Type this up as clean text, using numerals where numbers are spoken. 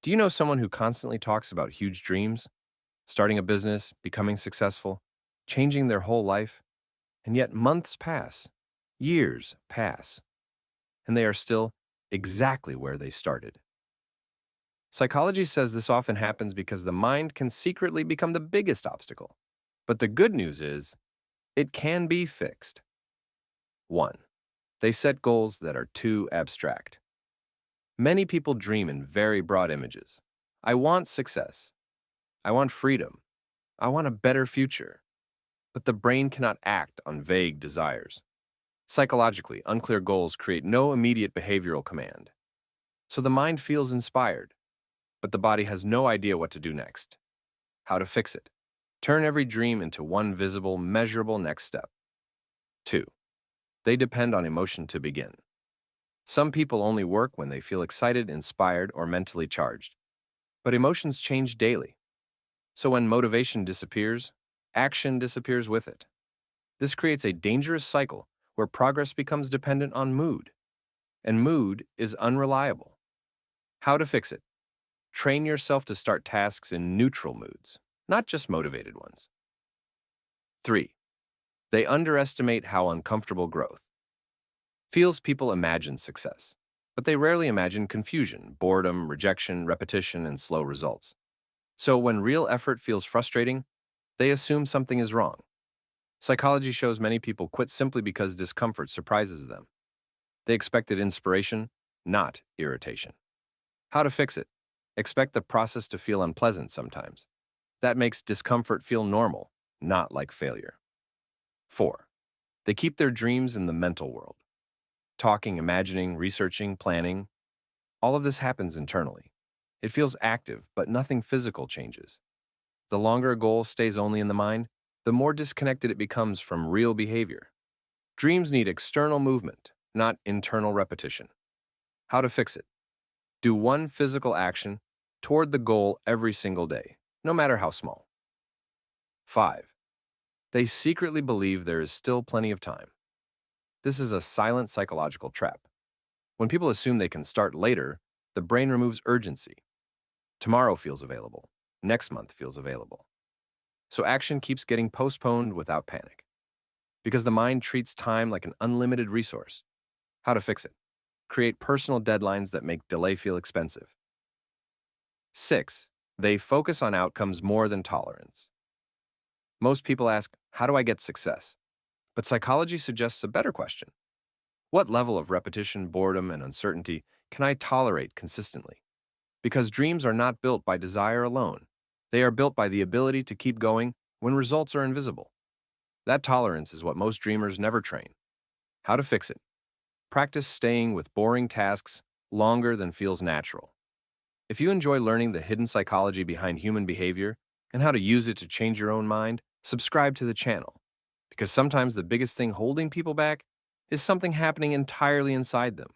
Do you know someone who constantly talks about huge dreams, starting a business, becoming successful, changing their whole life, and yet months pass, years pass, and they are still exactly where they started? Psychology says this often happens because the mind can secretly become the biggest obstacle. But the good news is, it can be fixed. 1. They set goals that are too abstract. Many people dream in very broad images. I want success. I want freedom. I want a better future. But the brain cannot act on vague desires. Psychologically, unclear goals create no immediate behavioral command. So the mind feels inspired, but the body has no idea what to do next. How to fix it? Turn every dream into one visible, measurable next step. 2. They depend on emotion to begin. Some people only work when they feel excited, inspired, or mentally charged. But emotions change daily. So when motivation disappears, action disappears with it. This creates a dangerous cycle where progress becomes dependent on mood, and mood is unreliable. How to fix it? Train yourself to start tasks in neutral moods, not just motivated ones. 3. They underestimate how uncomfortable growth feels. People imagine success, but they rarely imagine confusion, boredom, rejection, repetition, and slow results. So when real effort feels frustrating, they assume something is wrong. Psychology shows many people quit simply because discomfort surprises them. They expected inspiration, not irritation. How to fix it? Expect the process to feel unpleasant sometimes. That makes discomfort feel normal, not like failure. 4. They keep their dreams in the mental world. Talking, imagining, researching, planning, all of this happens internally. It feels active, but nothing physical changes. The longer a goal stays only in the mind, the more disconnected it becomes from real behavior. Dreams need external movement, not internal repetition. How to fix it? Do one physical action toward the goal every single day, no matter how small. 5. They secretly believe there is still plenty of time. This is a silent psychological trap. When people assume they can start later, the brain removes urgency. Tomorrow feels available. Next month feels available. So action keeps getting postponed without panic. Because the mind treats time like an unlimited resource. How to fix it? Create personal deadlines that make delay feel expensive. 6. They focus on outcomes more than tolerance. Most people ask, how do I get success? But psychology suggests a better question. What level of repetition, boredom, and uncertainty can I tolerate consistently? Because dreams are not built by desire alone. They are built by the ability to keep going when results are invisible. That tolerance is what most dreamers never train. How to fix it? Practice staying with boring tasks longer than feels natural. If you enjoy learning the hidden psychology behind human behavior and how to use it to change your own mind, subscribe to the channel. Because sometimes the biggest thing holding people back is something happening entirely inside them.